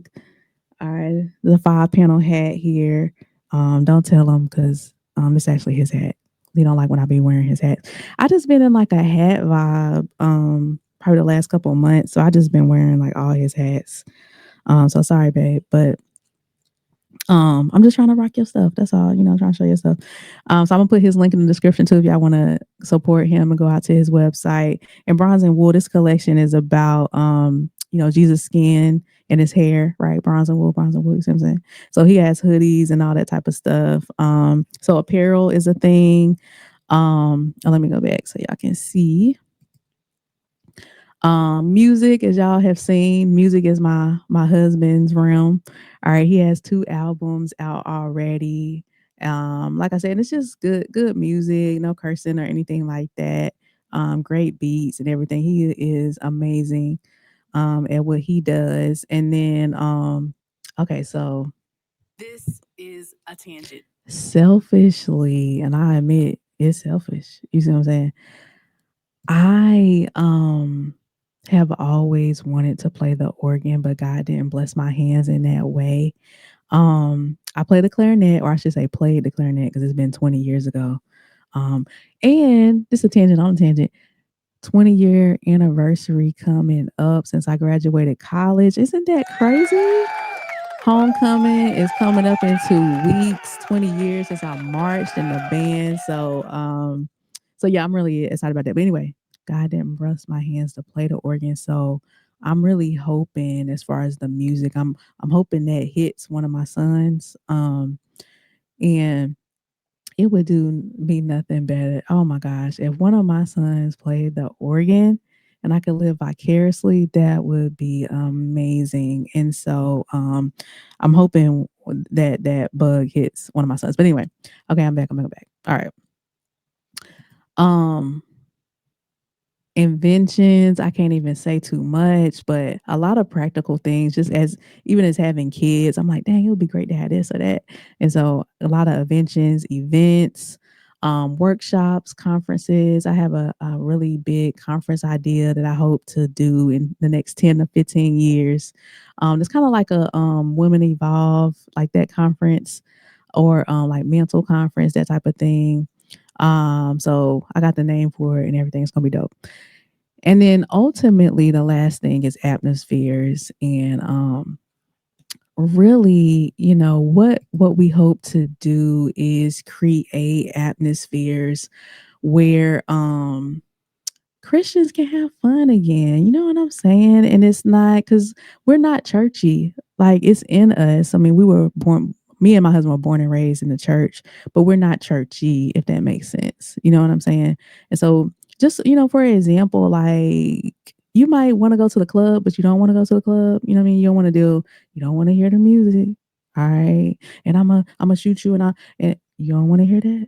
All right, the 5 panel hat here. Don't tell him because it's actually his hat. He don't like when I be wearing his hat. I just been in like a hat vibe. Probably the last couple of months. So I just been wearing like all his hats. So sorry, babe, but I'm just trying to rock your stuff. That's all, trying to show you stuff. So I'm gonna put his link in the description too if y'all want to support him and go out to his website. And Bronze and Wool, this collection is about Jesus' skin and his hair, right? Bronze and wool, you see what I'm saying? So he has hoodies and all that type of stuff. So apparel is a thing. Let me go back so y'all can see. Music, as y'all have seen, music is my husband's realm. All right, he has 2 albums out already. Like I said, it's just good music, no cursing or anything like that. Great beats and everything. He is amazing at what he does. And then okay, so this is a tangent. Selfishly, and I admit it's selfish. You see what I'm saying? I have always wanted to play the organ, but God didn't bless my hands in that way. I played the clarinet, or I should say played the clarinet because it's been 20 years ago. Um, and this is a tangent on a tangent. 20-year anniversary coming up since I graduated college. Isn't that crazy? Homecoming is coming up in 2 weeks. 20 years since I marched in the band. So yeah, I'm really excited about that. But anyway, God didn't bless my hands to play the organ. So I'm really hoping as far as the music, I'm hoping that hits one of my sons. And it would do me nothing better. Oh my gosh, if one of my sons played the organ and I could live vicariously, that would be amazing. And so I'm hoping that that bug hits one of my sons. But anyway, okay, I'm back. All right. Um Inventions, I can't even say too much, but a lot of practical things, just as even as having kids, I'm like, dang, it would be great to have this or that. And so a lot of inventions, events, workshops, conferences. I have a really big conference idea that I hope to do in the next 10 to 15 years. It's kind of like a Women Evolve, like that conference, or like mental conference, that type of thing. So I got the name for it and everything. It's gonna be dope. And then ultimately the last thing is atmospheres. And really, what we hope to do is create atmospheres where Christians can have fun again. You know what I'm saying? And it's not because we're not churchy. Like it's in us. I mean, me and my husband were born and raised in the church, but we're not churchy, if that makes sense. You know what I'm saying? And so just, for example, like you might want to go to the club, but you don't want to go to the club. You know what I mean? You don't want to hear the music. All right. And I'm gonna shoot you and you don't want to hear that.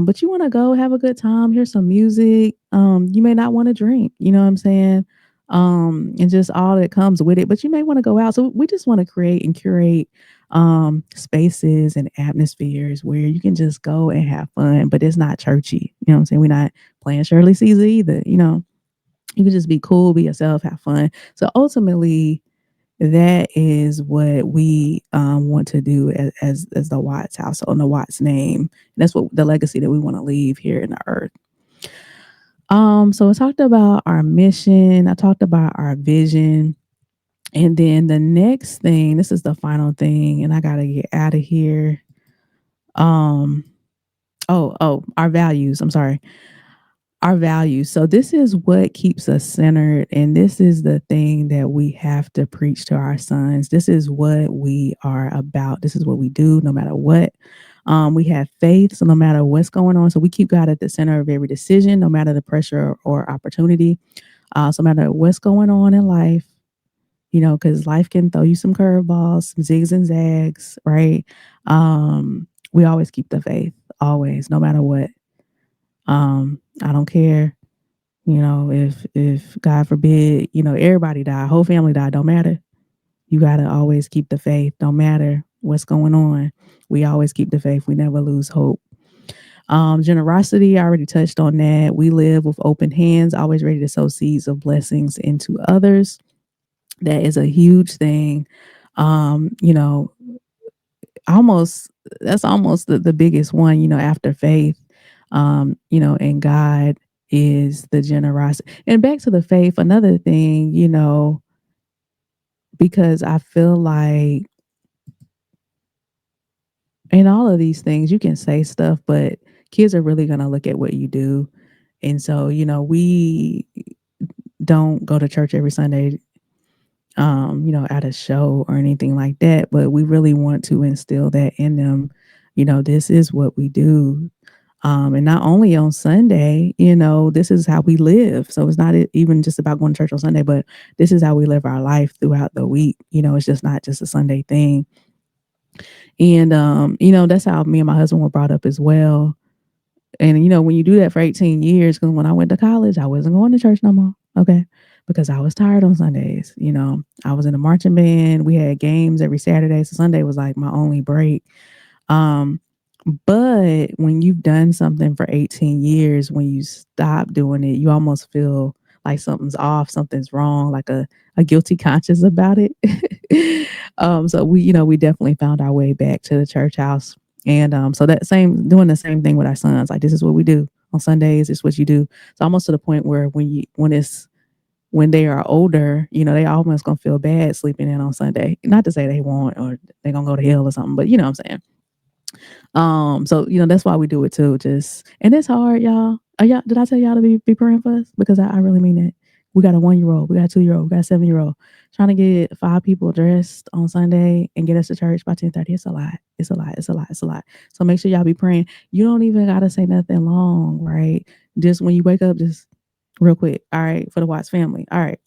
But you want to go have a good time, hear some music. You may not want to drink, you know what I'm saying? And just all that comes with it, but you may want to go out. So we just want to create and curate spaces and atmospheres where you can just go and have fun, but it's not churchy. You know what I'm saying? We're not playing Shirley Caesar either. You can just be cool, be yourself, have fun. So ultimately, that is what we want to do as the Watts household in the Watts name. And that's what the legacy that we want to leave here in the earth. So I talked about our mission. I talked about our vision. And then the next thing, this is the final thing, and I gotta get out of here. Um, our values. I'm sorry. our values. So this is what keeps us centered, and this is the thing that we have to preach to our sons. This is what we are about. This is what we do no matter what. We have faith, so no matter what's going on, so we keep God at the center of every decision, no matter the pressure or opportunity. So no matter what's going on in life, because life can throw you some curveballs, some zigs and zags, right? We always keep the faith, always, no matter what. I don't care, if God forbid, everybody die, whole family die, don't matter. You gotta always keep the faith, don't matter what's going on. We always keep the faith. We never lose hope. Generosity, I already touched on that. We live with open hands, always ready to sow seeds of blessings into others. That is a huge thing. Um, you know, almost that's almost the biggest one, after faith. And God is the generosity. And back to the faith, another thing, because I feel like in all of these things, you can say stuff, but kids are really gonna look at what you do. And so, we don't go to church every Sunday, at a show or anything like that, but we really want to instill that in them. This is what we do. And not only on Sunday, this is how we live. So it's not even just about going to church on Sunday, but this is how we live our life throughout the week. It's just not just a Sunday thing. And, that's how me and my husband were brought up as well. And, when you do that for 18 years, because when I went to college, I wasn't going to church no more. Okay. Because I was tired on Sundays. I was in a marching band. We had games every Saturday. So Sunday was like my only break. Um, but when you've done something for 18 years, when you stop doing it, you almost feel like something's off, something's wrong, like a guilty conscience about it. So we definitely found our way back to the church house. And so that same doing the same thing with our sons, like this is what we do on Sundays, it's what you do. It's almost to the point where when they are older, they almost gonna feel bad sleeping in on Sunday. Not to say they won't or they're gonna go to hell or something, but you know what I'm saying. So that's why we do it too. Just and it's hard, y'all. Y'all, did I tell y'all to be praying for us? Because I really mean it. We got a 1-year old, we got a 2-year old, we got a 7-year old. Trying to get 5 people dressed on Sunday and get us to church by 10:30. It's a lot. It's a lot. It's a lot. It's a lot. So make sure y'all be praying. You don't even gotta say nothing long, right? Just when you wake up, just real quick. All right, for the Watts family. All right.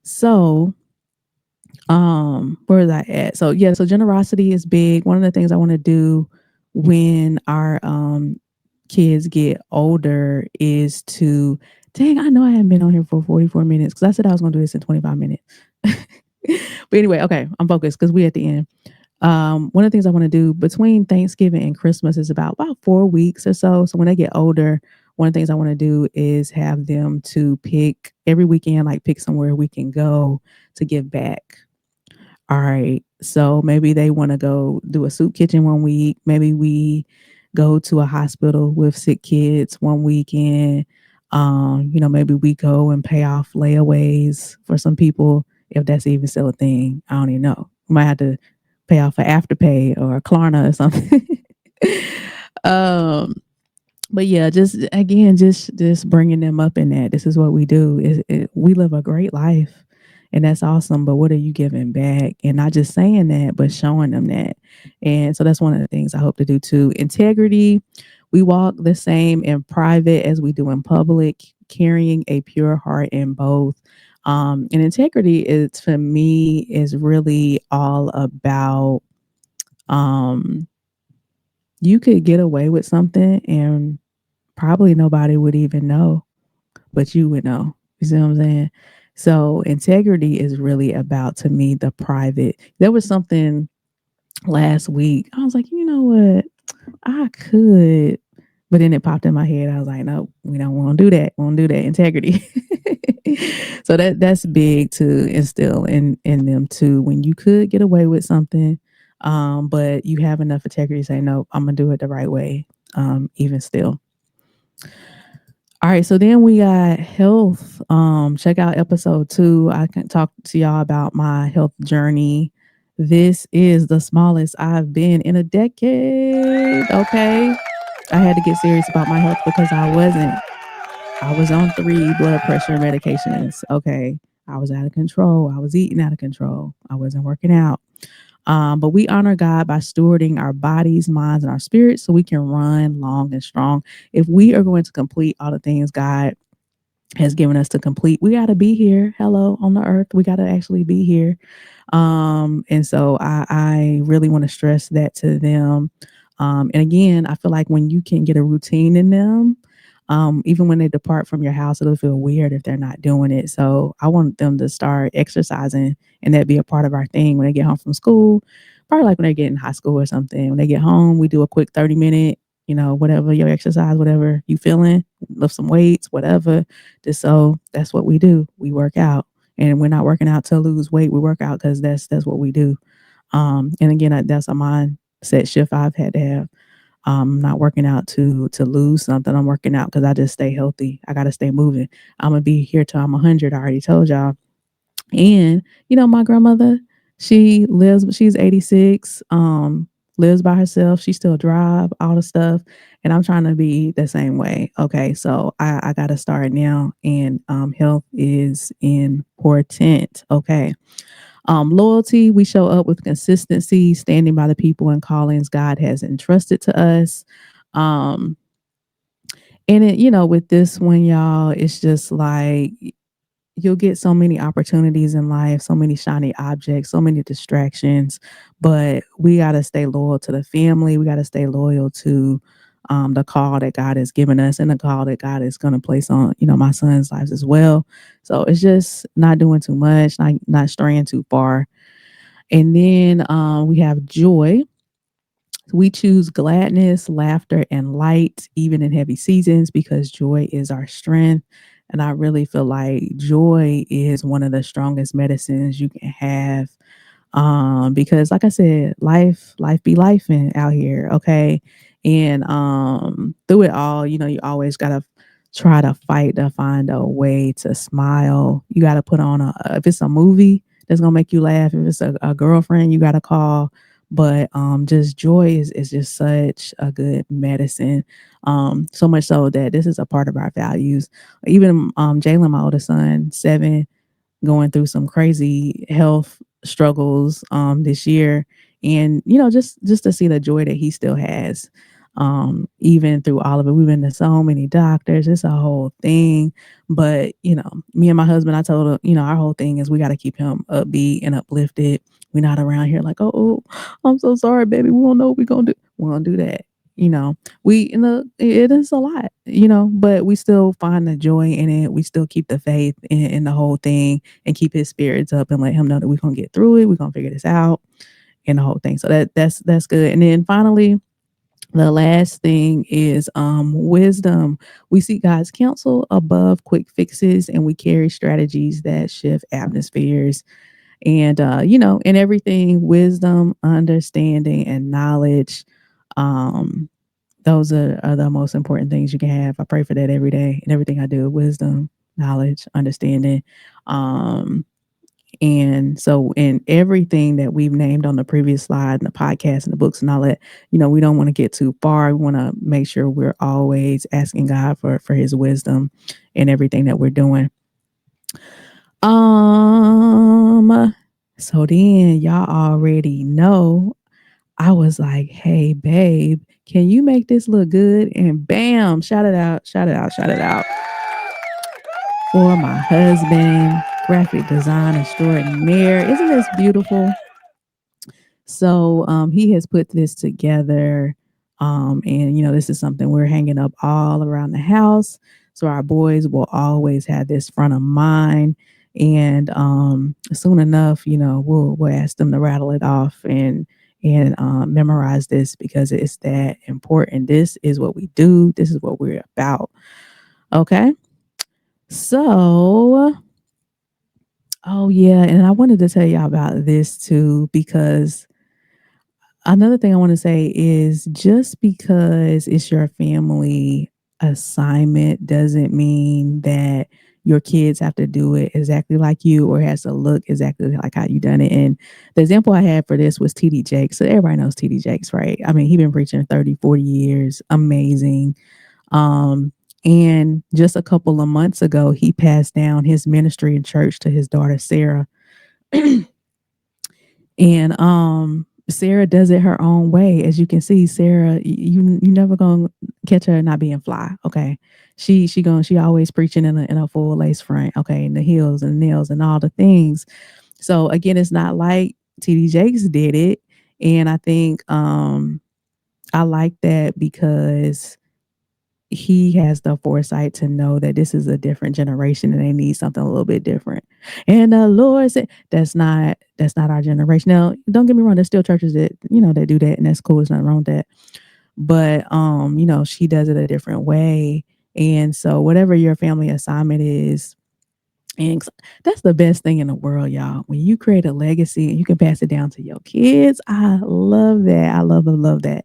So where is I at? So yeah, so generosity is big. One of the things I want to do when our kids get older is to dang, I know I haven't been on here for 44 minutes because I said I was gonna do this in 25 minutes. But anyway, okay, I'm focused because we at the end. One of the things I want to do between Thanksgiving and Christmas is about 4 weeks or so. So when they get older, one of the things I want to do is have them to pick every weekend, like pick somewhere we can go to give back. All right. So maybe they want to go do a soup kitchen one week. Maybe we go to a hospital with sick kids one weekend. Maybe we go and pay off layaways for some people, if that's even still a thing. I don't even know. We might have to pay off for Afterpay or Klarna or something. um, but yeah, just again, just bringing them up in that. This is what we do. We live a great life, and that's awesome. But what are you giving back? And not just saying that, but showing them that. And so that's one of the things I hope to do too. Integrity. We walk the same in private as we do in public, carrying a pure heart in both. And integrity is for me is really all about you could get away with something and probably nobody would even know, but you would know. You see what I'm saying? So integrity is really about, to me, the private. There was something last week. I was like, you know what? I could, but then it popped in my head. I was like, no, we don't want to do that. We won't do that. Integrity. So that's big to instill in them too. When you could get away with something, but you have enough integrity to say, no, I'm gonna do it the right way. Even still. All right, so then we got health. Check out episode 2. I can talk to y'all about my health journey. This is the smallest I've been in a decade. Okay. I had to get serious about my health because I wasn't. I was on 3 blood pressure medications. Okay. I was out of control. I was eating out of control. I wasn't working out. But we honor God by stewarding our bodies, minds, and our spirits so we can run long and strong. If we are going to complete all the things God has given us to complete, we got to be here. Hello on the earth. We got to actually be here. And so I really want to stress that to them. And again, I feel like when you can get a routine in them, even when they depart from your house, it'll feel weird if they're not doing it. So I want them to start exercising and that be a part of our thing when they get home from school. Probably like when they get in high school or something. When they get home, we do a quick 30-minute, whatever your exercise, whatever you feeling, lift some weights, whatever. Just so that's what we do. We work out, and we're not working out to lose weight. We work out because that's what we do. And again, that's a mindset shift I've had to have. Not working out to lose something. I'm working out because I just stay healthy. I got to stay moving. I'm gonna be here till I'm 100. I already told y'all. And my grandmother, she's 86. Lives by herself. She still drive all the stuff, and I'm trying to be the same way. Okay, so I got to start now, and health is important. Okay. Loyalty, we show up with consistency, standing by the people and callings God has entrusted to us. Um, and with this one, y'all, it's just like you'll get so many opportunities in life, so many shiny objects, so many distractions, but we got to stay loyal to the family. We got to stay loyal to the call that God has given us and the call that God is going to place on, my son's lives as well. So it's just not doing too much, not straying too far. And then we have joy. We choose gladness, laughter, and light, even in heavy seasons, because joy is our strength. And I really feel like joy is one of the strongest medicines you can have. Because like I said, life be life out here, okay? And through it all, you always gotta try to fight to find a way to smile. You gotta put on if it's a movie that's gonna make you laugh, if it's a girlfriend you gotta call. But just joy is just such a good medicine. So much so that this is a part of our values. Even Jalen, my oldest son, 7, going through some crazy health struggles this year, and just to see the joy that he still has even through all of it. We've been to so many doctors, it's a whole thing. But me and my husband, I told him, our whole thing is we got to keep him upbeat and uplifted. We're not around here like, oh, I'm so sorry, baby, we don't know what we're gonna do that. We it is a lot, but we still find the joy in it. We still keep the faith in the whole thing and keep his spirits up and let him know that we're gonna get through it. We're gonna figure this out and the whole thing. So that's good. And then finally, the last thing is wisdom. We seek God's counsel above quick fixes, and we carry strategies that shift atmospheres. And in everything, wisdom, understanding, and knowledge. Um, those are the most important things you can have. I pray for that every day and everything I do. Wisdom, knowledge, understanding. Um, and so in everything that we've named on the previous slide and the podcast and the books and all that, we don't want to get too far. We want to make sure we're always asking God for his wisdom in everything that we're doing. So then y'all already know I was like, hey babe, can you make this look good? And bam, shout it out, shout it out, shout it out for my husband, graphic design extraordinaire. Isn't this beautiful? So he has put this together. And this is something we're hanging up all around the house. So our boys will always have this front of mind. And soon enough, we'll ask them to rattle it off and memorize this because it's that important. This is what we do. This is what we're about. Okay. So, oh yeah, and I wanted to tell y'all about this too because another thing I want to say is just because it's your family assignment doesn't mean that your kids have to do it exactly like you or has to look exactly like how you done it. And the example I had for this was TD Jakes. So everybody knows TD Jakes, right? I mean, he been preaching 30, 40 years. Amazing. Um, And just a couple of months ago, he passed down his ministry and church to his daughter Sarah. And Sarah does it her own way. As you can see, Sarah, you never gonna catch her not being fly. Okay. She always preaching in a full lace front, okay, and the heels and nails and all the things. So again, it's not like TD Jakes did it. And I think I like that because he has the foresight to know that this is a different generation and they need something a little bit different. And the Lord said, that's not our generation. Now, don't get me wrong, there's still churches that, that do that, and that's cool. There's nothing wrong with that. But she does it a different way. And so whatever your family assignment is, and that's the best thing in the world, y'all. When you create a legacy and you can pass it down to your kids, I love that. I love that.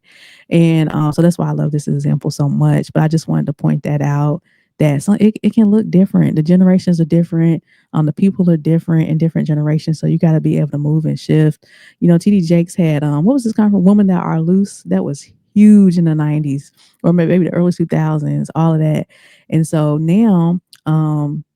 And so that's why I love this example so much. But I just wanted to point that out that it can look different. The generations are different. The people are different in different generations. So you got to be able to move and shift. TD Jakes had what was this conference? Women That Are Loose. That was huge in the 90s or maybe the early 2000s, all of that. And so now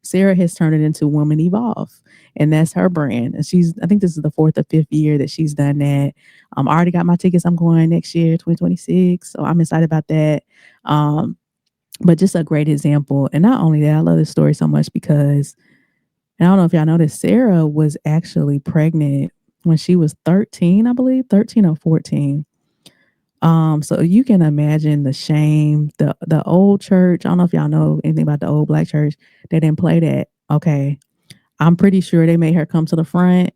Sarah has turned it into Woman Evolve, and that's her brand. And I think this is the fourth or fifth year that she's done that. I already got my tickets. I'm going next year, 2026. So I'm excited about that. But just a great example. And not only that, I love this story so much because, and I don't know if y'all know this, Sarah was actually pregnant when she was 13, I believe, 13 or 14. So you can imagine the shame, the old church. I don't know if y'all know anything about the old black church. They didn't play that. Okay. I'm pretty sure they made her come to the front.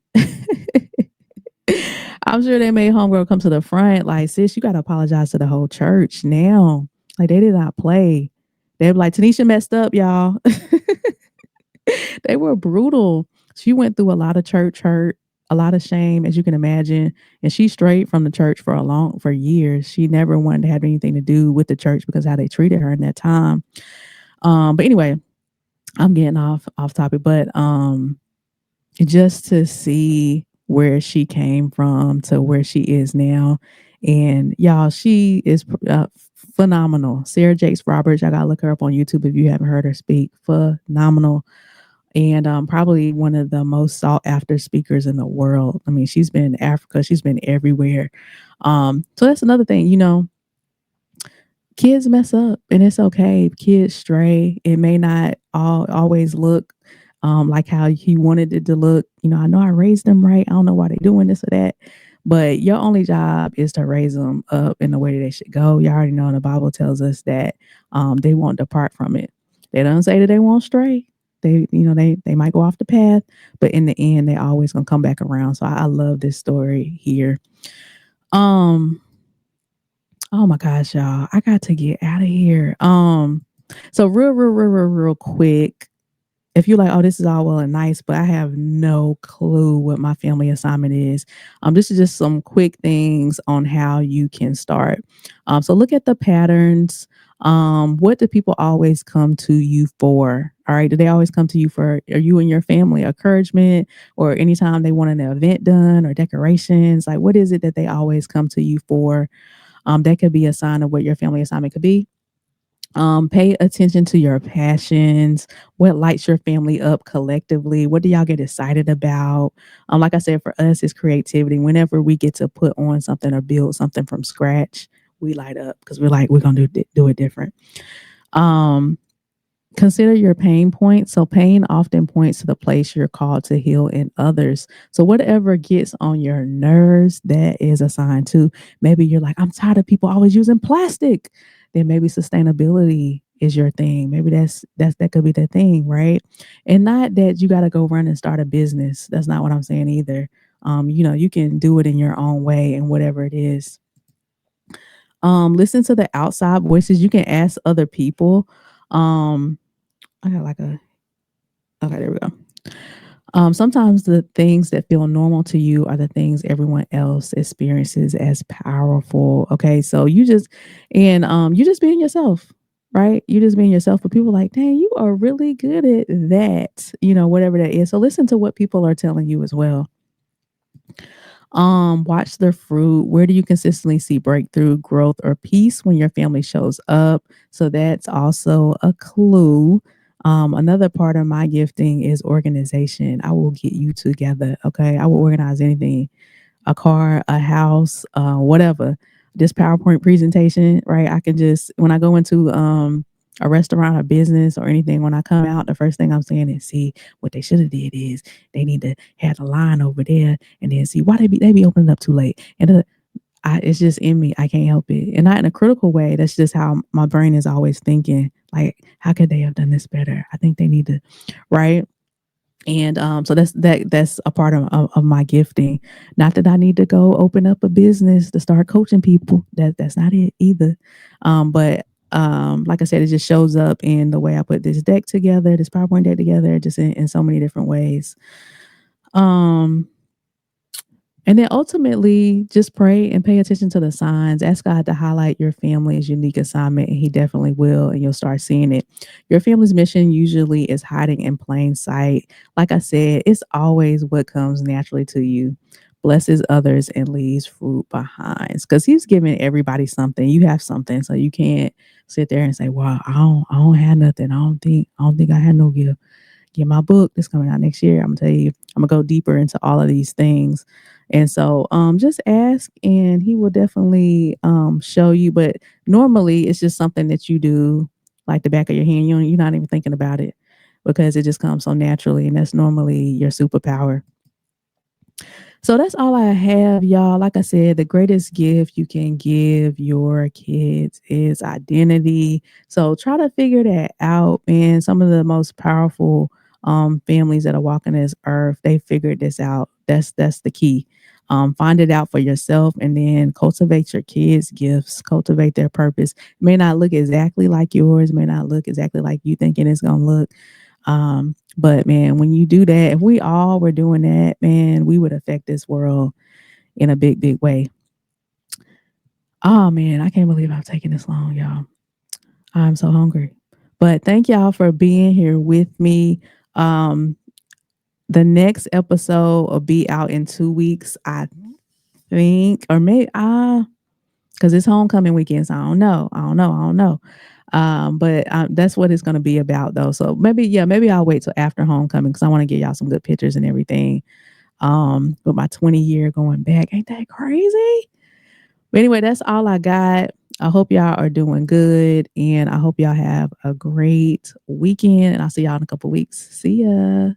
I'm sure they made homegirl come to the front. Like, sis, you gotta apologize to the whole church now. Like, they did not play. They were like, Tanisha messed up, y'all. They were brutal. She went through a lot of church hurt, a lot of shame, as you can imagine. And she strayed from the church for years. She never wanted to have anything to do with the church because how they treated her in that time. But anyway, I'm getting off topic. But just to see where she came from to where she is now. And y'all, she is phenomenal. Sarah Jakes Roberts, I gotta look her up on YouTube if you haven't heard her speak. Phenomenal. And probably one of the most sought after speakers in the world. I mean, she's been in Africa, she's been everywhere. So that's another thing, kids mess up and it's okay. Kids stray. It may not always look like how he wanted it to look. I know I raised them right. I don't know why they're doing this or that. But your only job is to raise them up in the way that they should go. You already know the Bible tells us that they won't depart from it. They don't say that they won't stray. They might go off the path, but in the end, they always gonna come back around. So I love this story here. Um, oh my gosh, y'all, I got to get out of here. So real quick, if you're like, oh, this is all well and nice, but I have no clue what my family assignment is. This is just some quick things on how you can start. So look at the patterns. What do people always come to you for? All right. Do they always come to you for, are you and your family encouragement, or anytime they want an event done or decorations? Like, what is it that they always come to you for? That could be a sign of what your family assignment could be. Pay attention to your passions. What lights your family up collectively? What do y'all get excited about? Like I said, for us, it's creativity. Whenever we get to put on something or build something from scratch, we light up because we're like, we're gonna do it different. Um, Consider your pain points. So pain often points to the place you're called to heal in others. So whatever gets on your nerves, that is a sign too. Maybe you're like, I'm tired of people always using plastic. Then maybe sustainability is your thing. Maybe that could be the thing, right? And not that you got to go run and start a business. That's not what I'm saying either. You can do it in your own way and whatever it is. Listen to the outside voices. You can ask other people. I got like a Okay, there we go. Sometimes the things that feel normal to you are the things everyone else experiences as powerful. Okay, so you just being yourself, right? You just being yourself, but people are like, dang, you are really good at that. Whatever that is. So listen to what people are telling you as well. Watch the fruit. Where do you consistently see breakthrough, growth, or peace when your family shows up? So that's also a clue. Another part of my gifting is organization. I will get you together. Okay. I will organize anything, a car, a house, whatever. This PowerPoint presentation, right? I can just, when I go into a restaurant or business or anything, when I come out, the first thing I'm saying is, see, what they should have did is they need to have the line over there, and then see why they be opening up too late. And it's just in me. I can't help it, and not in a critical way. That's just how my brain is always thinking. Like, how could they have done this better? I think they need to, right? And so that's a part of my gifting. Not that I need to go open up a business to start coaching people. That's not it either. But like I said, it just shows up in the way I put this deck together, this PowerPoint deck together, just in so many different ways. Um, and then ultimately, just pray and pay attention to the signs. Ask God to highlight your family's unique assignment, and He definitely will, and you'll start seeing it. Your family's mission usually is hiding in plain sight. Like I said, it's always what comes naturally to you, blesses others, and leaves fruit behind. Because He's giving everybody something. You have something, so you can't sit there and say, "Well, I don't have nothing. I don't think I had no gift." Get my book that's coming out next year. I'm gonna tell you, I'm gonna go deeper into all of these things. And so just ask and he will definitely show you. But normally it's just something that you do like the back of your hand. You're not even thinking about it because it just comes so naturally. And that's normally your superpower. So that's all I have, y'all. Like I said, the greatest gift you can give your kids is identity. So try to figure that out, man. Some of the most powerful families that are walking this earth, they figured this out. That's the key. Find it out for yourself and then cultivate your kids' gifts, cultivate their purpose. It may not look exactly like yours, may not look exactly like you thinking it's gonna look. But man, when you do that, if we all were doing that, man, we would affect this world in a big, big way. Oh man, I can't believe I've taken this long, y'all. I'm so hungry. But thank y'all for being here with me. Um, the next episode will be out in 2 weeks, I think, or maybe because it's homecoming weekend, so I don't know. But that's what it's going to be about, though. So maybe, yeah, maybe I'll wait till after homecoming because I want to get y'all some good pictures and everything. With my 20-year going back, ain't that crazy? But anyway, that's all I got. I hope y'all are doing good, and I hope y'all have a great weekend. And I'll see y'all in a couple weeks. See ya.